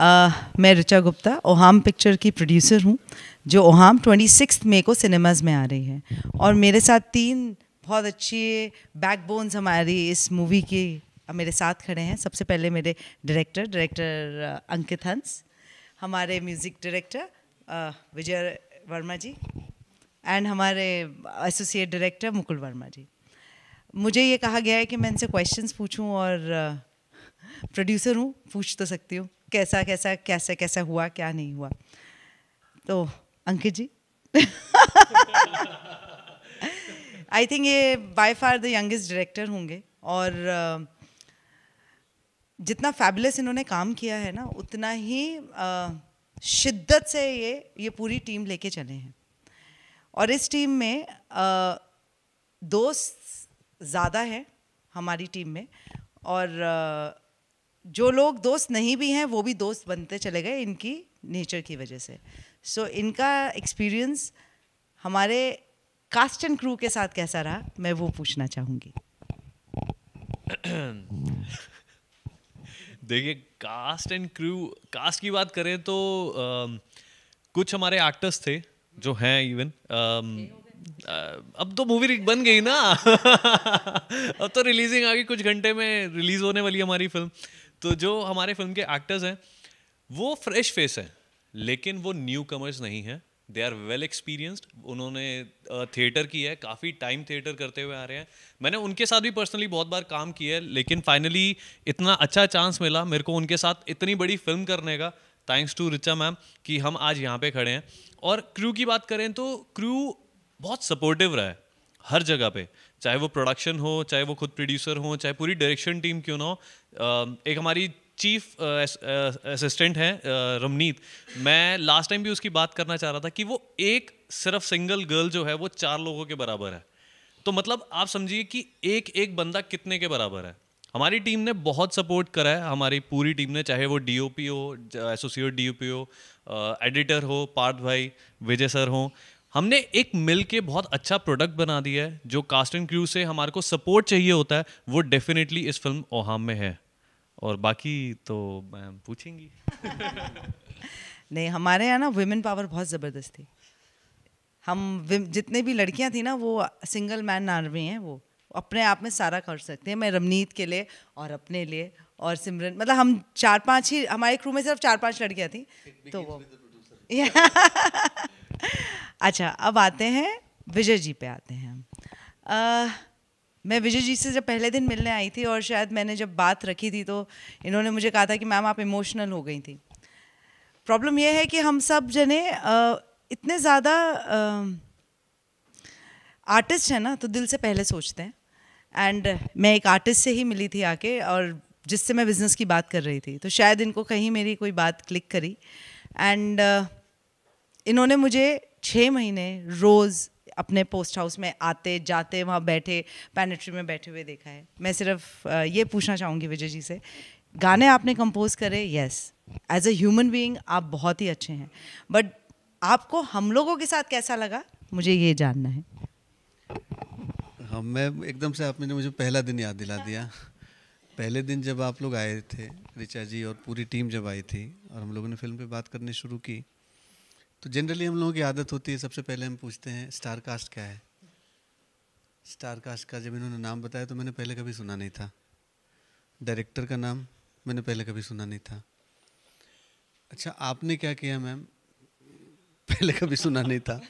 मैं ऋचा गुप्ता ओहाम पिक्चर की प्रोड्यूसर हूँ, जो ओहाम 26 मई को सिनेमाज में आ रही है। और मेरे साथ 3 बहुत अच्छी बैकबोन्स हमारी इस मूवी की मेरे साथ खड़े हैं। सबसे पहले मेरे डायरेक्टर अंकित हंस, हमारे music director Vijay Verma ji, and हमारे एसोसिएट डायरेक्टर मुकुल वर्मा जी। मुझे ये कहा गया है कि मैं इनसे क्वेश्चंस पूछूं, और प्रोड्यूसर हूँ, पूछ तो सकती हूँ कैसा कैसा कैसे कैसा हुआ, क्या नहीं हुआ। तो अंकित जी आई थिंक ये by far the youngest director होंगे, और जितना फैबुलस इन्होंने काम किया है ना, उतना ही शिद्दत से ये पूरी टीम लेके चले हैं। और इस टीम में दोस्त ज़्यादा है हमारी टीम में, और जो लोग दोस्त नहीं भी हैं वो भी दोस्त बनते चले गए इनकी नेचर की वजह से। सो इनका एक्सपीरियंस हमारे कास्ट एंड क्रू के साथ कैसा रहा, मैं वो पूछना चाहूँगी। देखिए, कास्ट एंड क्रू, कास्ट की बात करें तो कुछ हमारे एक्टर्स थे जो हैं इवन, अब तो मूवी बन गई ना अब तो रिलीजिंग आ गई, कुछ घंटे में रिलीज होने वाली हमारी फिल्म। तो जो हमारे फिल्म के एक्टर्स हैं वो फ्रेश फेस हैं, लेकिन वो न्यू कमर्स नहीं हैं। They are well experienced. उन्होंने थिएटर किया है, काफ़ी टाइम थिएटर करते हुए आ रहे हैं। मैंने उनके साथ भी पर्सनली बहुत बार काम किया है, लेकिन फाइनली इतना अच्छा चांस मिला मेरे को उनके साथ इतनी बड़ी फिल्म करने का, थैंक्स टू रिचा मैम, कि हम आज यहाँ पे खड़े हैं। और क्रू की बात करें तो क्रू बहुत सपोर्टिव रहा है हर जगह पे, चाहे वो प्रोडक्शन हो, चाहे वो खुद प्रोड्यूसर हो, चाहे पूरी डायरेक्शन टीम क्यों ना हो। एक हमारी चीफ असिस्टेंट है रमनीत, मैं लास्ट टाइम भी उसकी बात करना चाह रहा था कि वो एक सिर्फ सिंगल गर्ल जो है वो 4 लोगों के बराबर है। तो मतलब आप समझिए कि एक एक बंदा कितने के बराबर है। हमारी टीम ने बहुत सपोर्ट करा है, हमारी पूरी टीम ने, चाहे वो डीओपी हो, एसोसिएट डीओपी हो, एडिटर हो, पार्थ भाई, विजय सर हो। हमने एक मिल के बहुत अच्छा प्रोडक्ट बना दिया है। जो कास्ट एंड क्रू से हमारे को सपोर्ट चाहिए होता है वो डेफिनेटली इस फिल्म ओहाम में है। और बाकी तो मैम पूछेंगी नहीं, हमारे यहाँ ना वुमेन पावर बहुत ज़बरदस्त थी। हम जितने भी लड़कियाँ थी ना, वो सिंगल मैन आर्मी हैं, वो अपने आप में सारा कर सकते हैं। मैं रमनीत के लिए और अपने लिए और सिमरन, मतलब हम 4-5 ही, हमारे क्रू में सिर्फ 4-5 लड़कियाँ थी, तो वो अच्छा, अब आते हैं विजय जी पे आते हैं हम। मैं विजय जी से जब पहले दिन मिलने आई थी, और शायद मैंने जब बात रखी थी तो इन्होंने मुझे कहा था कि मैम आप इमोशनल हो गई थी। प्रॉब्लम यह है कि हम सब जने इतने ज़्यादा आर्टिस्ट हैं ना, तो दिल से पहले सोचते हैं। एंड मैं एक आर्टिस्ट से ही मिली थी आके, और जिससे मैं बिज़नेस की बात कर रही थी, तो शायद इनको कहीं मेरी कोई बात क्लिक करी। एंड इन्होंने मुझे 6 महीने रोज़ अपने पोस्ट हाउस में आते जाते, वहाँ बैठे पैनेट्री में बैठे हुए देखा है। मैं सिर्फ ये पूछना चाहूँगी विजय जी से, गाने आपने कंपोज करे, yes, as a human being आप बहुत ही अच्छे हैं, बट आपको हम लोगों के साथ कैसा लगा, मुझे ये जानना है। हाँ, मैं एकदम से आपने मुझे पहला दिन याद दिला दिया। पहले दिन जब आप लोग आए थे, ऋचा जी और पूरी टीम जब आई थी और हम लोगों ने फिल्म पे बात करनी शुरू की, तो जनरली हम लोगों की आदत होती है, सबसे पहले हम पूछते हैं स्टार कास्ट क्या है। स्टार कास्ट का जब इन्होंने नाम बताया तो मैंने पहले कभी सुना नहीं था। डायरेक्टर का नाम मैंने पहले कभी सुना नहीं था। अच्छा, आपने क्या किया मैम, पहले कभी सुना नहीं था।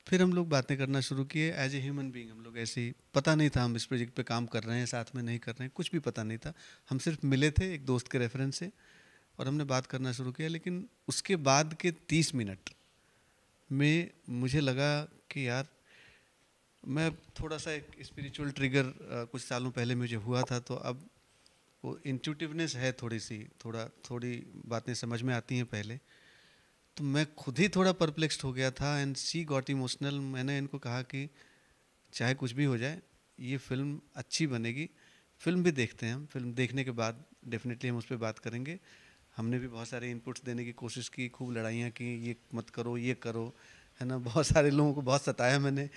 फिर हम लोग बातें करना शुरू किए एज ए ह्यूमन बीइंग। हम लोग ऐसे ही, पता नहीं था हम इस प्रोजेक्ट पे काम कर रहे हैं, साथ में नहीं कर रहे हैं, कुछ भी पता नहीं था। हम सिर्फ मिले थे एक दोस्त के रेफरेंस से और हमने बात करना शुरू किया। लेकिन उसके बाद के 30 मिनट में मुझे लगा कि यार, मैं थोड़ा सा एक स्पिरिचुअल ट्रिगर कुछ सालों पहले मुझे हुआ था, तो अब वो इंट्यूटिवनेस है थोड़ी बातें समझ में आती हैं पहले। तो मैं खुद ही थोड़ा परप्लेक्स्ड हो गया था एंड शी गॉट इमोशनल। मैंने इनको कहा कि चाहे कुछ भी हो जाए, ये फिल्म अच्छी बनेगी। फिल्म भी देखते हैं हम, फिल्म देखने के बाद डेफिनेटली हम उस पर बात करेंगे। हमने भी बहुत सारे इनपुट्स देने की कोशिश की, खूब लड़ाइयाँ की, ये मत करो, ये करो, है ना। बहुत सारे लोगों को बहुत सताया मैंने,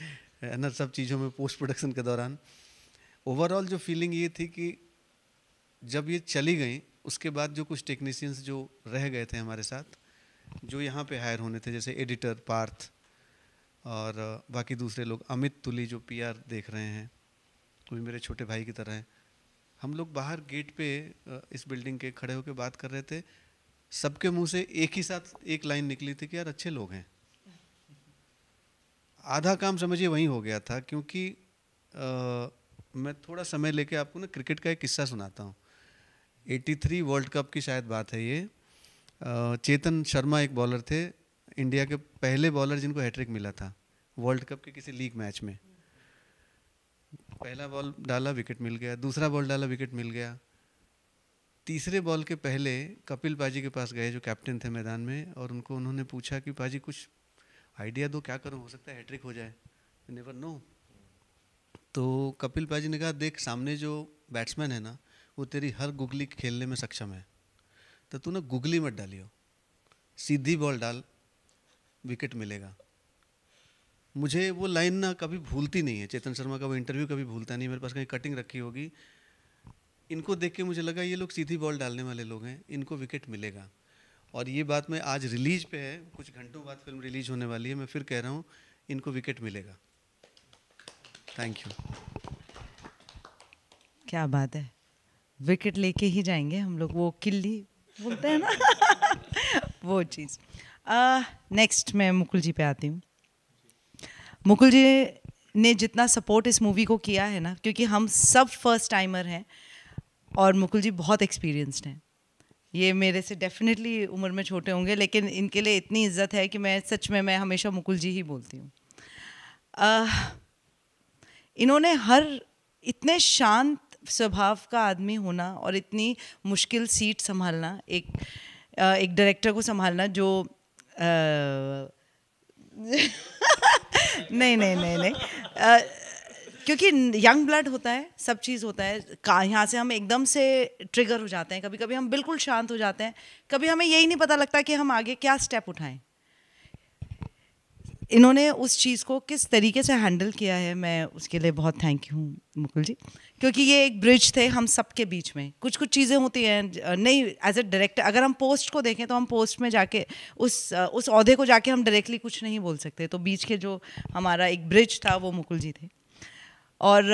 है ना, सब चीज़ों में पोस्ट प्रोडक्शन के दौरान। ओवरऑल जो फीलिंग ये थी कि जब ये चली गई उसके बाद जो कुछ टेक्नीशियंस जो रह गए थे हमारे साथ, जो यहाँ पे हायर होने थे, जैसे एडिटर पार्थ और बाकी दूसरे लोग, अमित तुली जो पीआर देख रहे हैं, कोई मेरे छोटे भाई की तरह हैं, हम लोग बाहर गेट पे इस बिल्डिंग के खड़े होकर बात कर रहे थे, सबके मुंह से एक ही साथ एक लाइन निकली थी कि यार अच्छे लोग हैं। आधा काम समझिए वहीं हो गया था, क्योंकि मैं थोड़ा समय लेके आपको ना क्रिकेट का एक किस्सा सुनाता हूँ। 83 वर्ल्ड कप की शायद बात है ये। चेतन शर्मा एक बॉलर थे, इंडिया के पहले बॉलर जिनको हैट्रिक मिला था वर्ल्ड कप के किसी लीग मैच में। पहला बॉल डाला, विकेट मिल गया, दूसरा बॉल डाला, विकेट मिल गया, तीसरे बॉल के पहले कपिल पाजी के पास गए जो कैप्टन थे मैदान में, और उन्होंने पूछा कि पाजी कुछ आइडिया दो, क्या करूं, हो सकता है हैट्रिक हो जाए, नेवर नो। तो कपिल पाजी ने कहा, देख सामने जो बैट्समैन है ना, वो तेरी हर गुगली खेलने में सक्षम है, तो तू ना गुगली मत डालियो, सीधी बॉल डाल, विकेट मिलेगा। मुझे वो लाइन ना कभी भूलती नहीं है, चेतन शर्मा का वो इंटरव्यू कभी भूलता नहीं। मेरे पास कहीं कटिंग रखी होगी, इनको देख के मुझे लगा ये लोग सीधी बॉल डालने वाले लोग हैं, इनको विकेट मिलेगा। और ये बात मैं आज रिलीज पे है, कुछ घंटों बाद फिल्म रिलीज होने वाली है, मैं फिर कह रहा हूँ इनको विकेट मिलेगा। Thank you. क्या बात है, विकेट लेके ही जाएंगे हम लोग, वो किल्ली बोलते हैं ना वो चीज़। नेक्स्ट मैं मुकुल जी पे आती हूँ। मुकुल जी ने जितना सपोर्ट इस मूवी को किया है ना, क्योंकि हम सब फर्स्ट टाइमर हैं और मुकुल जी बहुत एक्सपीरियंस्ड हैं। ये मेरे से डेफिनेटली उम्र में छोटे होंगे, लेकिन इनके लिए इतनी इज्जत है कि मैं सच में मैं हमेशा मुकुल जी ही बोलती हूँ। इन्होंने हर इतने शांत स्वभाव का आदमी होना और इतनी मुश्किल सीट संभालना, एक डायरेक्टर को संभालना जो नहीं क्योंकि यंग ब्लड होता है, सब चीज़ होता है, यहाँ से हम एकदम से ट्रिगर हो जाते हैं, कभी कभी हम बिल्कुल शांत हो जाते हैं, कभी हमें यही नहीं पता लगता कि हम आगे क्या स्टेप उठाएं। इन्होंने उस चीज़ को किस तरीके से हैंडल किया है, मैं उसके लिए बहुत थैंक यू हूँ मुकुल जी, क्योंकि ये एक ब्रिज थे हम सब के बीच में। कुछ कुछ चीज़ें होती हैं, नहीं एज ए डायरेक्टर अगर हम पोस्ट को देखें तो हम पोस्ट में जाके उस ओहदे को जाके हम डायरेक्टली कुछ नहीं बोल सकते, तो बीच के जो हमारा एक ब्रिज था वो मुकुल जी थे। और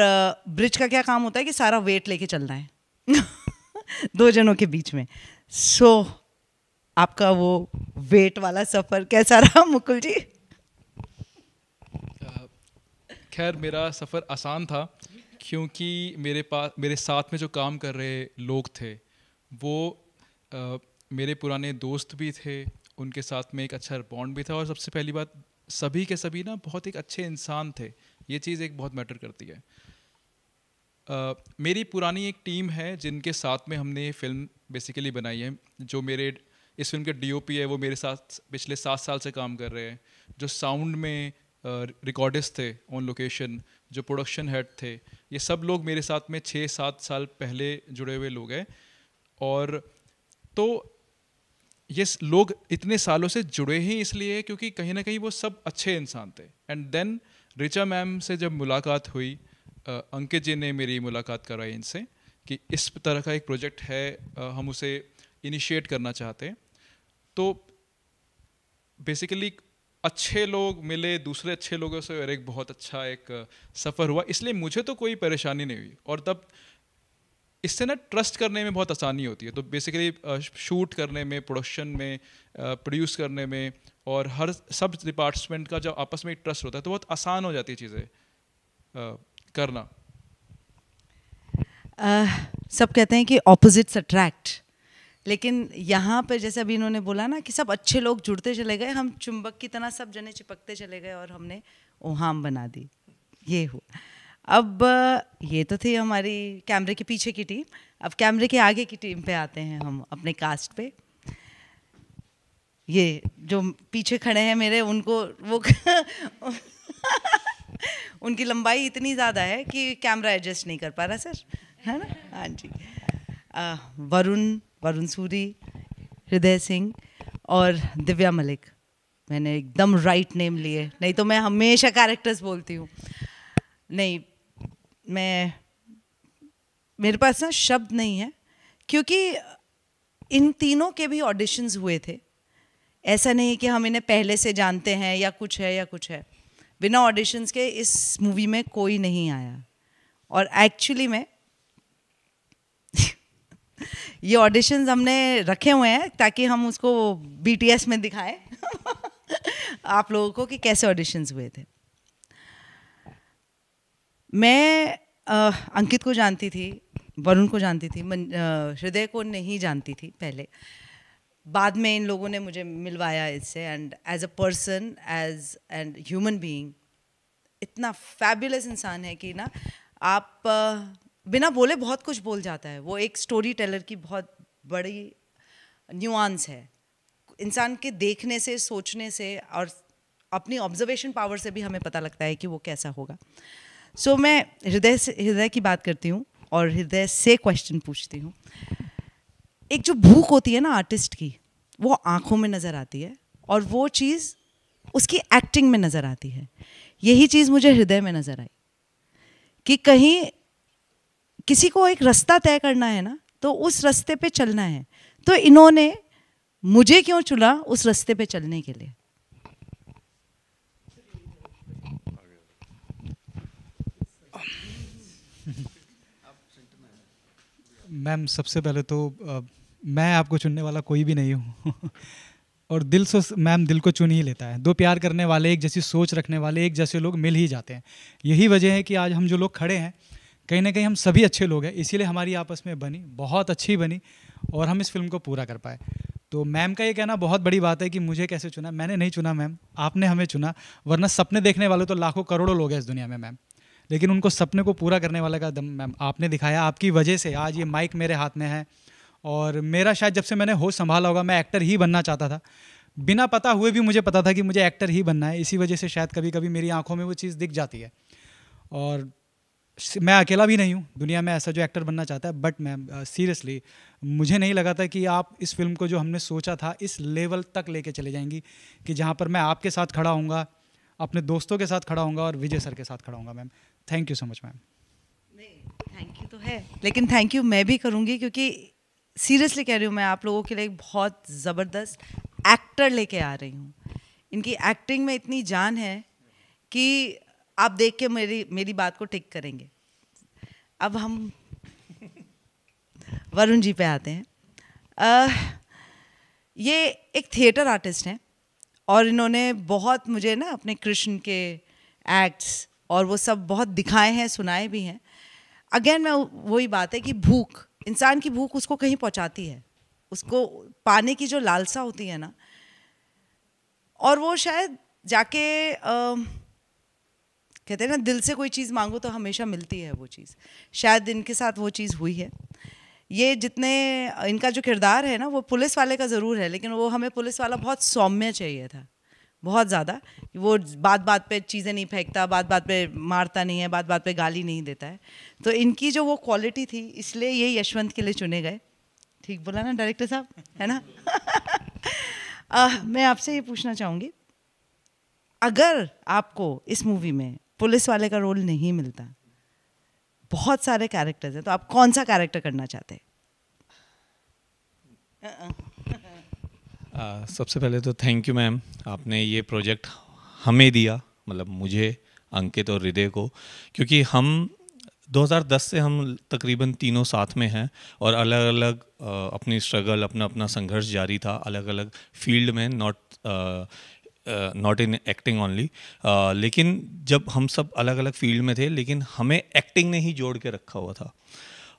ब्रिज का क्या काम होता है कि सारा वेट लेके चलना है दो जनों के बीच में। सो आपका वो वेट वाला सफ़र कैसा रहा मुकुल जी? खैर मेरा सफ़र आसान था, क्योंकि मेरे साथ में जो काम कर रहे लोग थे वो मेरे पुराने दोस्त भी थे, उनके साथ में एक अच्छा बॉन्ड भी था, और सबसे पहली बात सभी के सभी ना बहुत एक अच्छे इंसान थे। ये चीज़ एक बहुत मैटर करती है। मेरी पुरानी एक टीम है जिनके साथ में हमने ये फिल्म बेसिकली बनाई है। जो मेरे इस फिल्म के डीओपी है वो मेरे साथ पिछले 7 साल से काम कर रहे हैं। जो साउंड में रिकॉर्डिस्ट थे ऑन लोकेशन, जो प्रोडक्शन हेड थे, ये सब लोग मेरे साथ में 6-7 साल पहले जुड़े हुए लोग हैं। और तो ये लोग इतने सालों से जुड़े ही इसलिए क्योंकि कहीं ना कहीं वो सब अच्छे इंसान थे। एंड देन रिचा मैम से जब मुलाकात हुई, अंकित जी ने मेरी मुलाकात कराई इनसे कि इस तरह का एक प्रोजेक्ट है, हम उसे इनिशिएट करना चाहते हैं। तो बेसिकली अच्छे लोग मिले दूसरे अच्छे लोगों से और एक बहुत अच्छा एक सफ़र हुआ, इसलिए मुझे तो कोई परेशानी नहीं हुई। और तब इससे ना ट्रस्ट करने में बहुत आसानी होती है। तो बेसिकली शूट करने में, प्रोडक्शन में, प्रोड्यूस करने में और हर सब डिपार्टमेंट का जब आपस में एक ट्रस्ट होता है तो बहुत आसान हो जाती है चीज़ें करना। सब कहते हैं कि ऑपोजिट्स अट्रैक्ट, लेकिन यहाँ पर जैसे अभी इन्होंने बोला ना कि सब अच्छे लोग जुड़ते चले गए, हम चुंबक की तरह सब जने चिपकते चले गए और हमने ओहाम बना दी। ये हुआ। अब ये तो थी हमारी कैमरे के पीछे की टीम। अब कैमरे के आगे की टीम पे आते हैं हम, अपने कास्ट पे। ये जो पीछे खड़े हैं मेरे, उनको वो उनकी लंबाई इतनी ज़्यादा है कि कैमरा एडजस्ट नहीं कर पा रहा सर, है ना? हाँ जी। वरुण सूरी, हृदय सिंह और दिव्या मलिक। मैंने एकदम राइट नेम लिए, नहीं तो मैं हमेशा कैरेक्टर्स बोलती हूँ। नहीं, मेरे पास ना शब्द नहीं है, क्योंकि इन तीनों के भी ऑडिशंस हुए थे। ऐसा नहीं कि हम इन्हें पहले से जानते हैं या कुछ है या कुछ है। बिना ऑडिशंस के इस मूवी में कोई नहीं आया। और एक्चुअली में ये ऑडिशंस हमने रखे हुए हैं ताकि हम उसको BTS में दिखाएं आप लोगों को कि कैसे ऑडिशंस हुए थे। मैं अंकित को जानती थी, वरुण को जानती थी, हृदय को नहीं जानती थी पहले। बाद में इन लोगों ने मुझे मिलवाया इससे, and as a person, as and human being, इतना फैबुलस इंसान है कि ना आप बिना बोले बहुत कुछ बोल जाता है। वो एक स्टोरी टेलर की बहुत बड़ी न्यूआंस है। इंसान के देखने से, सोचने से और अपनी ऑब्जर्वेशन पावर से भी हमें पता लगता है कि वो कैसा होगा। सो मैं हृदय की बात करती हूँ और हृदय से क्वेश्चन पूछती हूँ। एक जो भूख होती है ना आर्टिस्ट की, वो आँखों में नज़र आती है और वो चीज़ उसकी एक्टिंग में नज़र आती है। यही चीज़ मुझे हृदय में नज़र आई कि कहीं किसी को एक रास्ता तय करना है ना, तो उस रास्ते पे चलना है। तो इन्होंने मुझे क्यों चुना उस रास्ते पे चलने के लिए? मैम, सबसे पहले तो मैं आपको चुनने वाला कोई भी नहीं हूँ और दिल से मैम दिल को चुन ही लेता है। दो प्यार करने वाले, एक जैसी सोच रखने वाले, एक जैसे लोग मिल ही जाते हैं। यही वजह है कि आज हम जो लोग खड़े हैं, कहीं ना कहीं हम सभी अच्छे लोग हैं, इसीलिए हमारी आपस में बनी, बहुत अच्छी बनी और हम इस फिल्म को पूरा कर पाए। तो मैम का ये कहना बहुत बड़ी बात है कि मुझे कैसे चुना। मैंने नहीं चुना मैम, आपने हमें चुना। वरना सपने देखने वाले तो लाखों करोड़ों लोग हैं इस दुनिया में मैम, लेकिन उनको सपने को पूरा करने वाले का दम मैम आपने दिखाया। आपकी वजह से आज ये माइक मेरे हाथ में है और मेरा शायद जब से मैंने होश संभाला होगा, मैं एक्टर ही बनना चाहता था। बिना पता हुए भी मुझे पता था कि मुझे एक्टर ही बनना है। इसी वजह से शायद कभी कभी मेरी आंखों में वो चीज़ दिख जाती है। और मैं अकेला भी नहीं हूँ दुनिया में ऐसा जो एक्टर बनना चाहता है। बट मैम सीरियसली मुझे नहीं लगा था कि आप इस फिल्म को जो हमने सोचा था इस लेवल तक लेके चले जाएंगी कि जहाँ पर मैं आपके साथ खड़ा हूँगा, अपने दोस्तों के साथ खड़ा हूँगा और विजय सर के साथ खड़ा हूँगा। Ma'am thank you so much ma'am. नहीं, थैंक यू तो है, लेकिन थैंक यू मैं भी करूँगी क्योंकि सीरियसली कह रही हूँ, मैं आप लोगों के लिए एक बहुत ज़बरदस्त एक्टर लेके आ रही हूँ। इनकी एक्टिंग में इतनी जान है कि आप देख के मेरी बात को टिक करेंगे। अब हम वरुण जी पे आते हैं। ये एक थिएटर आर्टिस्ट हैं और इन्होंने बहुत मुझे ना अपने कृष्ण के एक्ट्स और वो सब बहुत दिखाए हैं, सुनाए भी हैं। अगेन मैं वही बात है कि भूख, इंसान की भूख उसको कहीं पहुंचाती है, उसको पाने की जो लालसा होती है ना, और वो शायद जाके कहते हैं ना दिल से कोई चीज़ मांगो तो हमेशा मिलती है वो चीज़। शायद इनके साथ वो चीज़ हुई है। ये जितने इनका जो किरदार है ना वो पुलिस वाले का ज़रूर है, लेकिन वो हमें पुलिस वाला बहुत सौम्य चाहिए था, बहुत ज़्यादा। वो बात बात पे चीज़ें नहीं फेंकता, बात बात पे मारता नहीं है, बात बात पे गाली नहीं देता है। तो इनकी जो वो क्वालिटी थी, इसलिए ये यशवंत के लिए चुने गए। ठीक बोला ना डायरेक्टर साहब, है ना? मैं आपसे ये पूछना चाहूँगी, अगर आपको इस मूवी में पुलिस वाले का रोल नहीं मिलता, बहुत सारे कैरेक्टर्स हैं, तो आप कौन सा कैरेक्टर करना चाहते हैं? सबसे पहले तो थैंक यू मैम, आपने ये प्रोजेक्ट हमें दिया, मतलब मुझे, अंकित और हृदय को, क्योंकि हम 2010 से हम तकरीबन तीनों साथ में हैं और अलग अलग अपनी स्ट्रगल, अपना अपना संघर्ष जारी था अलग अलग फील्ड में, नॉट इन एक्टिंग ओनली। लेकिन जब हम सब अलग अलग फील्ड में थे, लेकिन हमें एक्टिंग ने ही जोड़ के रखा हुआ था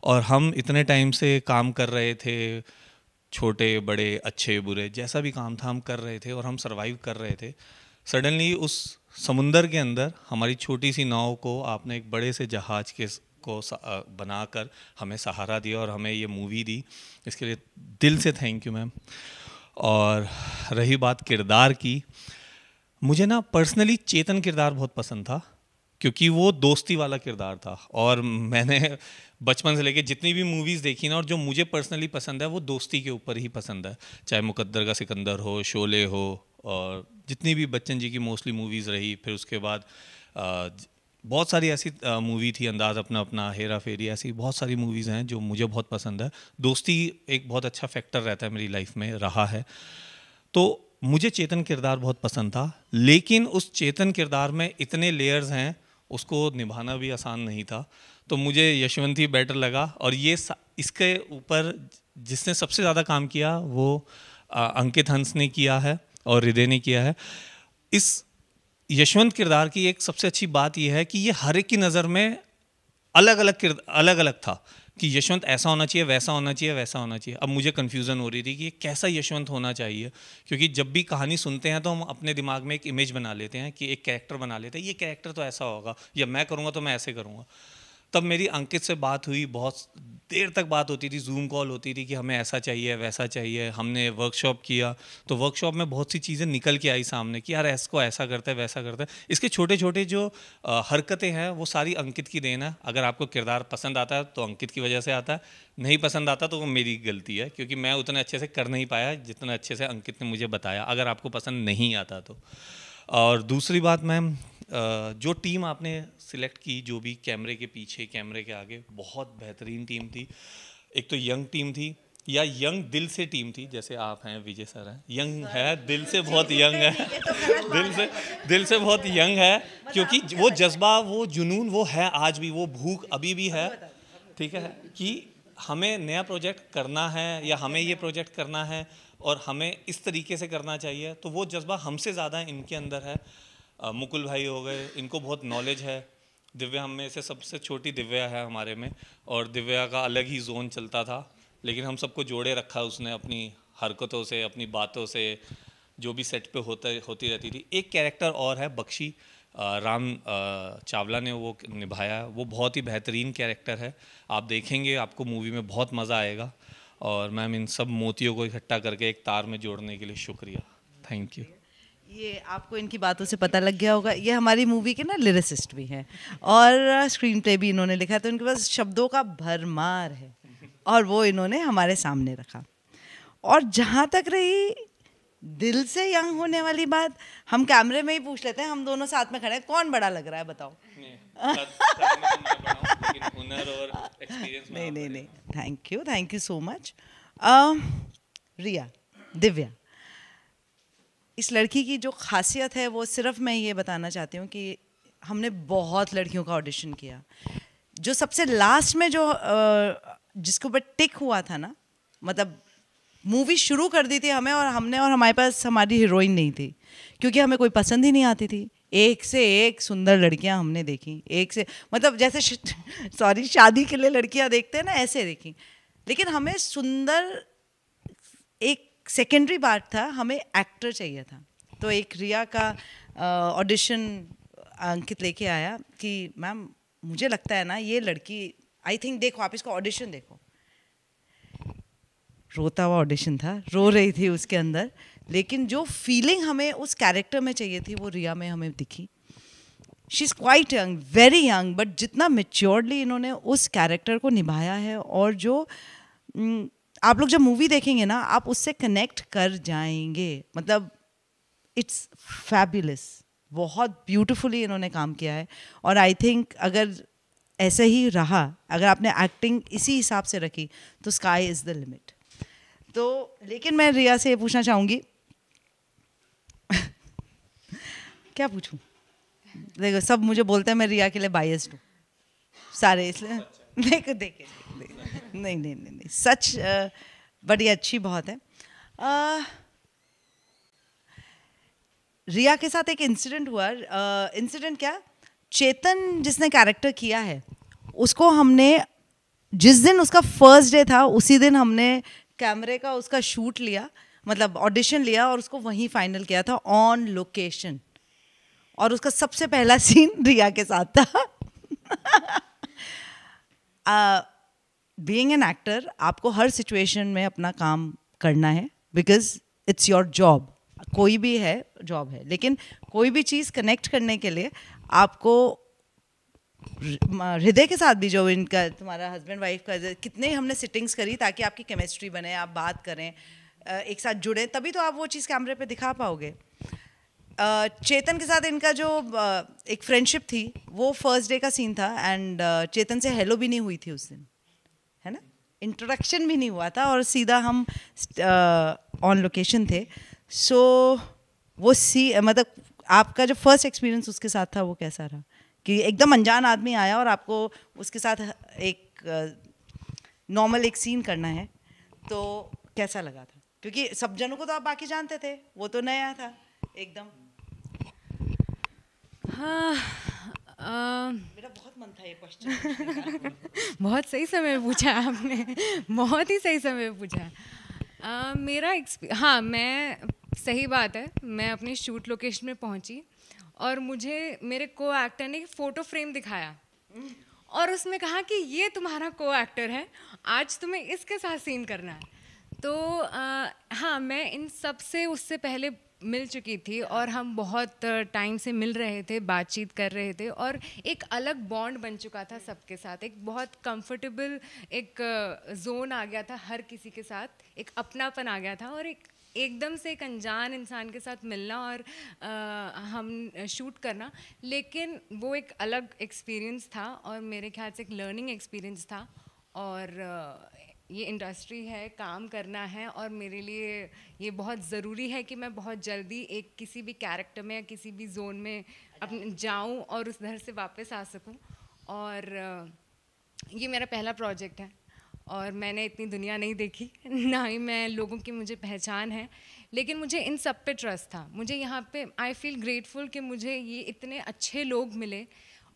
और हम इतने टाइम से काम कर रहे थे, छोटे बड़े अच्छे बुरे जैसा भी काम था हम कर रहे थे और हम सरवाइव कर रहे थे। सडनली उस समुंदर के अंदर हमारी छोटी सी नाव को आपने एक बड़े से जहाज के को बनाकर हमें सहारा दिया और हमें ये मूवी दी, इसके लिए दिल से थैंक यू मैम। और रही बात किरदार की, मुझे ना पर्सनली चेतन किरदार बहुत पसंद था क्योंकि वो दोस्ती वाला किरदार था और मैंने बचपन से लेके जितनी भी मूवीज़ देखी ना, और जो मुझे पर्सनली पसंद है वो दोस्ती के ऊपर ही पसंद है, चाहे मुकद्दर का सिकंदर हो, शोले हो, और जितनी भी बच्चन जी की मोस्टली मूवीज़ रही। फिर उसके बाद बहुत सारी ऐसी मूवी थी, अंदाज अपना अपना, हेरा फेरी, ऐसी बहुत सारी मूवीज़ हैं जो मुझे बहुत पसंद है। दोस्ती एक बहुत अच्छा फैक्टर रहता है मेरी लाइफ में, रहा है। तो मुझे चेतन किरदार बहुत पसंद था, लेकिन उस चेतन किरदार में इतने लेयर्स हैं, उसको निभाना भी आसान नहीं था। तो मुझे यशवंत ही बेटर लगा। और ये इसके ऊपर जिसने सबसे ज़्यादा काम किया वो अंकित हंस ने किया है और हृदय ने किया है। इस यशवंत किरदार की एक सबसे अच्छी बात यह है कि ये हर एक की नज़र में अलग अलग था कि यशवंत ऐसा होना चाहिए, वैसा होना चाहिए, वैसा होना चाहिए। अब मुझे कन्फ्यूज़न हो रही थी कि ये कैसा यशवंत होना चाहिए, क्योंकि जब भी कहानी सुनते हैं तो हम अपने दिमाग में एक इमेज बना लेते हैं कि एक कैरेक्टर बना लेते हैं, ये कैरेक्टर तो ऐसा होगा, या मैं करूँगा तो मैं ऐसे करूँगा। तब मेरी अंकित से बात हुई, बहुत देर तक बात होती थी, जूम कॉल होती थी कि हमें ऐसा चाहिए, वैसा चाहिए। हमने वर्कशॉप किया, तो वर्कशॉप में बहुत सी चीज़ें निकल के आई सामने कि यार इसको ऐसा करता है, वैसा करता है। इसके छोटे छोटे जो हरकतें हैं वो सारी अंकित की देन है। अगर आपको किरदार पसंद आता है तो अंकित की वजह से आता है, नहीं पसंद आता तो वो मेरी गलती है, क्योंकि मैं उतने अच्छे से कर नहीं पाया जितना अच्छे से अंकित ने मुझे बताया, अगर आपको पसंद नहीं आता तो। और दूसरी बात मैम, जो टीम आपने सिलेक्ट की, जो भी कैमरे के पीछे, कैमरे के आगे, बहुत बेहतरीन टीम थी। एक तो यंग टीम थी, या यंग दिल से टीम थी, जैसे आप हैं, विजय सर हैं, यंग है, दिल से बहुत यंग है, दिल से बहुत यंग है, क्योंकि वो जज्बा, वो जुनून, वो है आज भी, वो भूख अभी भी है, ठीक है, कि हमें नया प्रोजेक्ट करना है या हमें ये प्रोजेक्ट करना है और हमें इस तरीके से करना चाहिए, तो वो जज्बा हमसे ज़्यादा इनके अंदर है। मुकुल भाई हो गए, इनको बहुत नॉलेज है। दिव्या हम में से सबसे छोटी दिव्या है हमारे में, और दिव्या का अलग ही जोन चलता था, लेकिन हम सबको जोड़े रखा उसने अपनी हरकतों से, अपनी बातों से, जो भी सेट पे होती रहती थी। एक कैरेक्टर और है बख्शी, राम चावला ने वो निभाया, वो बहुत ही बेहतरीन कैरेक्टर है। आप देखेंगे, आपको मूवी में बहुत मज़ा आएगा। और मैम, इन सब मोतियों को इकट्ठा करके एक तार में जोड़ने के लिए शुक्रिया, थैंक यू। ये आपको इनकी बातों से पता लग गया होगा, ये हमारी मूवी के ना लिरिसिस्ट भी हैं और स्क्रीन प्ले भी इन्होंने लिखा है, तो इनके पास शब्दों का भरमार है और वो इन्होंने हमारे सामने रखा। और जहाँ तक रही दिल से यंग होने वाली बात, हम कैमरे में ही पूछ लेते हैं, हम दोनों साथ में खड़े हैं, कौन बड़ा लग रहा है बताओ? नहीं, थैंक यू सो मच। रिया, दिव्या, इस लड़की की जो खासियत है वो सिर्फ मैं ये बताना चाहती हूँ कि हमने बहुत लड़कियों का ऑडिशन किया, जो सबसे लास्ट में जो जिसके ऊपर टिक हुआ था ना, मतलब मूवी शुरू कर दी थी हमें, और हमारे पास हमारी हीरोइन नहीं थी, क्योंकि हमें कोई पसंद ही नहीं आती थी। एक से एक सुंदर लड़कियां हमने देखी, एक से, मतलब जैसे शादी के लिए लड़कियां देखते हैं ना, ऐसे देखी। लेकिन हमें सुंदर, एक सेकेंडरी बात था, हमें एक्टर चाहिए था। तो एक रिया का ऑडिशन अंकित लेके आया कि मैम मुझे लगता है ना ये लड़की, आई थिंक, देखो आप इसको ऑडिशन देखो। रोता हुआ ऑडिशन था, रो रही थी उसके अंदर, लेकिन जो फीलिंग हमें उस कैरेक्टर में चाहिए थी वो रिया में हमें दिखी। She is quite young, very young, but जितना मेच्योर्डली इन्होंने उस कैरेक्टर को निभाया है, और जो आप लोग जब मूवी देखेंगे ना, आप उससे कनेक्ट कर जाएंगे। मतलब इट्स फैबुलस, बहुत ब्यूटीफुली इन्होंने काम किया है। और आई थिंक अगर ऐसे ही रहा, अगर आपने एक्टिंग इसी हिसाब से रखी, तो स्काई इज़ द लिमिट। तो लेकिन मैं रिया से ये पूछना चाहूँगी क्या पूछूं? देखो, सब मुझे बोलते हैं मैं रिया के लिए बायस्ड हूँ, सारे, इसलिए देखे नहीं, सच बड़ी अच्छी बहुत है। रिया के साथ एक इंसिडेंट हुआ। इंसिडेंट क्या, चेतन जिसने कैरेक्टर किया है उसको हमने, जिस दिन उसका फर्स्ट डे था उसी दिन हमने कैमरे का उसका शूट लिया, मतलब ऑडिशन लिया, और उसको वहीं फाइनल किया था ऑन लोकेशन। और उसका सबसे पहला सीन रिया के साथ था। बीइंग एन एक्टर, आपको हर सिचुएशन में अपना काम करना है, बिकॉज इट्स योर जॉब। कोई भी है, जॉब है, लेकिन कोई भी चीज़ कनेक्ट करने के लिए आपको, हृदय के साथ भी, जो इनका तुम्हारा हस्बैंड वाइफ का, कितने हमने सिटिंग्स करी ताकि आपकी केमिस्ट्री बने, आप बात करें, एक साथ जुड़े, तभी तो आप वो चीज़ कैमरे पे दिखा पाओगे। चेतन के साथ इनका जो एक फ्रेंडशिप थी वो फर्स्ट डे का सीन था एंड चेतन से हेलो भी नहीं हुई थी उस दिन, है ना, इंट्रोडक्शन भी नहीं हुआ था और सीधा हम ऑन लोकेशन थे. सो वो मतलब आपका जो फर्स्ट एक्सपीरियंस उसके साथ था वो कैसा रहा कि एकदम अनजान आदमी आया और आपको उसके साथ एक नॉर्मल एक सीन करना है, तो कैसा लगा था? क्योंकि सब जनों को तो आप बाकी जानते थे, वो तो नया था एकदम. हाँ, मेरा बहुत मन था ये क्वेश्चन. बहुत सही समय में पूछा आपने, बहुत ही सही समय में पूछा. मेरा हाँ, मैं सही बात है, मैं अपनी शूट लोकेशन में पहुंची और मुझे मेरे को एक्टर ने फ़ोटो फ्रेम दिखाया और उसमें कहा कि ये तुम्हारा को एक्टर है, आज तुम्हें इसके साथ सीन करना है. तो हाँ, मैं इन सब से उससे पहले मिल चुकी थी और हम बहुत टाइम से मिल रहे थे, बातचीत कर रहे थे और एक अलग बॉन्ड बन चुका था सबके साथ. एक बहुत कंफर्टेबल एक जोन आ गया था हर किसी के साथ, एक अपनापन आ गया था और एकदम से एक अनजान इंसान के साथ मिलना और हम शूट करना, लेकिन वो एक अलग एक्सपीरियंस था और मेरे ख्याल से एक लर्निंग एक्सपीरियंस था. और ये इंडस्ट्री है, काम करना है और मेरे लिए ये बहुत ज़रूरी है कि मैं बहुत जल्दी एक किसी भी कैरेक्टर में या किसी भी जोन में अपने जाऊं और उस घर से वापस आ सकूं. और ये मेरा पहला प्रोजेक्ट है और मैंने इतनी दुनिया नहीं देखी, ना ही मैं लोगों की मुझे पहचान है, लेकिन मुझे इन सब पे ट्रस्ट था. मुझे यहाँ पे आई फील ग्रेटफुल कि मुझे ये इतने अच्छे लोग मिले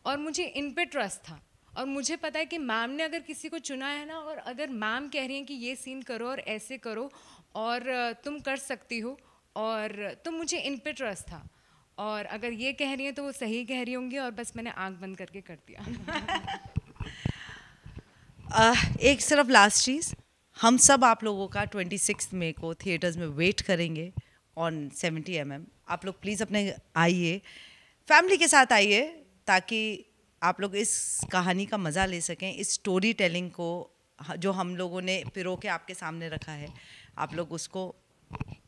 और मुझे इन पे ट्रस्ट था. और मुझे पता है कि मैम ने अगर किसी को चुना है ना, और अगर मैम कह रही हैं कि ये सीन करो और ऐसे करो और तुम कर सकती हो, और तो मुझे इन पे ट्रस्ट था. और अगर ये कह रही हैं तो वो सही कह रही होंगी और बस मैंने आंख बंद करके कर दिया. एक सिर्फ लास्ट चीज़, हम सब आप लोगों का 26 मई को थिएटर्स में वेट करेंगे ऑन 70mm. आप लोग प्लीज़ अपने आइए, फैमिली के साथ आइए, ताकि आप लोग इस कहानी का मज़ा ले सकें, इस स्टोरी टेलिंग को जो हम लोगों ने पिरो के आपके सामने रखा है, आप लोग उसको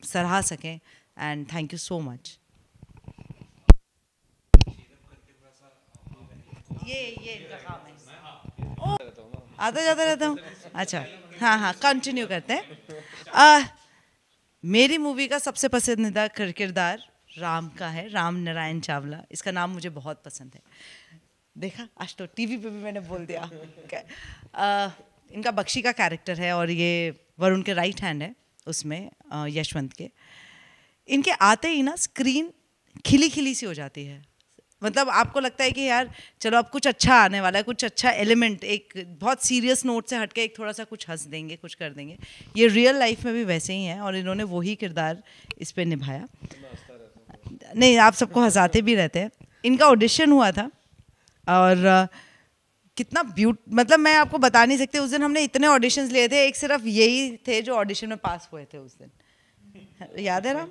सराहा सकें. And thank you so much. ये इनका काम है. आता जाता रहता हूँ. अच्छा, हाँ, कंटिन्यू करते हैं. मेरी मूवी का सबसे पसंदीदा किरदार राम का है, राम नारायण चावला. इसका नाम मुझे बहुत पसंद है. देखा, आज तो टीवी पे भी मैंने बोल दिया. इनका बख्शी का कैरेक्टर है और ये वरुण के राइट हैंड है उसमें, यशवंत के. इनके आते ही ना स्क्रीन खिली खिली सी हो जाती है. मतलब आपको लगता है कि यार चलो अब कुछ अच्छा आने वाला है, कुछ अच्छा एलिमेंट, एक बहुत सीरियस नोट से हटके एक थोड़ा सा कुछ हंस देंगे, कुछ कर देंगे. ये रियल लाइफ में भी वैसे ही हैं और इन्होंने वही किरदार इस पे निभाया. नहीं, आप सबको हंसाते भी रहते हैं. इनका ऑडिशन हुआ था और कितना मतलब मैं आपको बता नहीं सकती. उस दिन हमने इतने ऑडिशंस लिए थे, एक सिर्फ यही थे जो ऑडिशन में पास हुए थे उस दिन. याद है ना?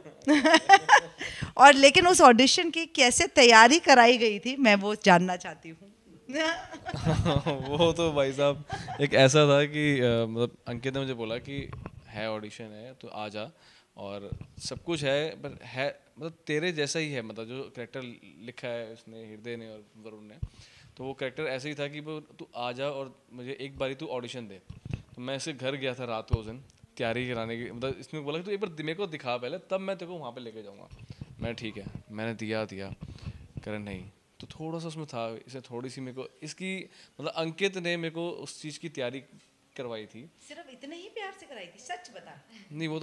और लेकिन उस ऑडिशन की कैसे तैयारी कराई गई थी, मैं वो जानना चाहती हूँ. वो तो भाई साहब एक ऐसा था कि मतलब अंकित ने मुझे बोला कि है ऑडिशन है तो आ जा, और सब कुछ है, पर है मतलब तेरे जैसा ही है, मतलब जो कैरेक्टर लिखा है उसने, हृदय ने और वरुण ने, तो वो कैरेक्टर ऐसे ही था कि वो तू आ जा और मुझे एक बारी तू ऑडिशन दे. तो मैं ऐसे घर गया था रात को उस दिन तैयारी कराने की, मतलब इसने बोला कि तू एक बार मेरे को दिखा पहले, तब मैं तेरे को वहाँ पे लेके जाऊँगा. मैं ठीक है, मैंने दिया करण नहीं, तो थोड़ा सा उसमें था, इसे थोड़ी सी मेरे को इसकी मतलब अंकित ने मेरे को उस चीज़ की तैयारी करवाई थी. सिर्फ इतने ही प्यार से कराई थी, सच बता. नहीं वो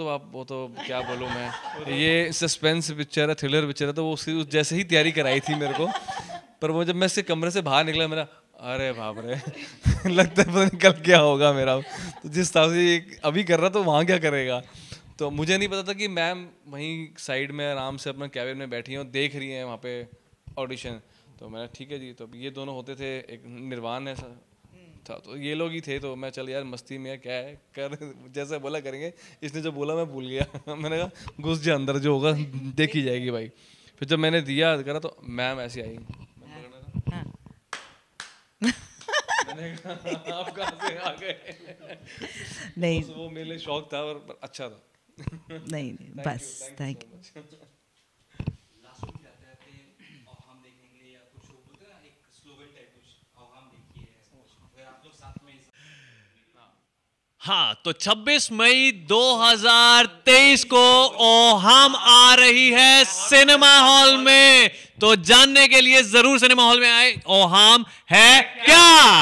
तो क्या बोलूँ मैं, ये सस्पेंस पिक्चर है, थ्रिलर पिक्चर है, तो वो उस जैसे ही तैयारी कराई थी मेरे को. पर वो जब मैं इससे कमरे से बाहर निकला, मेरा अरे बाप रे लगता है पता नहीं कल क्या होगा मेरा. तो जिस हिसाब से अभी कर रहा तो वहाँ क्या करेगा. तो मुझे नहीं पता था कि मैम वहीं साइड में आराम से अपना कैबिन में बैठी हैं और देख रही हैं वहाँ पे ऑडिशन. तो मैंने ठीक है जी. तो ये दोनों होते थे, एक निर्वाण है था, तो ये लोग ही थे. तो मैं चल यार मस्ती में क्या है कर, जैसे बोला करेंगे. इसने जो बोला मैं भूल गया. मैंने कहा घुस जा अंदर, जो होगा देखी जाएगी भाई. फिर जब मैंने दिया करा तो मैम ऐसी आई. मैंने कहा आप कहाँ से आ गए. नहीं, वो मेरे लिए शौक था और अच्छा था. नहीं बस थैंक यू. हाँ, तो 26 मई 2023 को ओहाम आ रही है सिनेमा हॉल में। तो जानने के लिए जरूर सिनेमा हॉल में आए, ओहाम है क्या?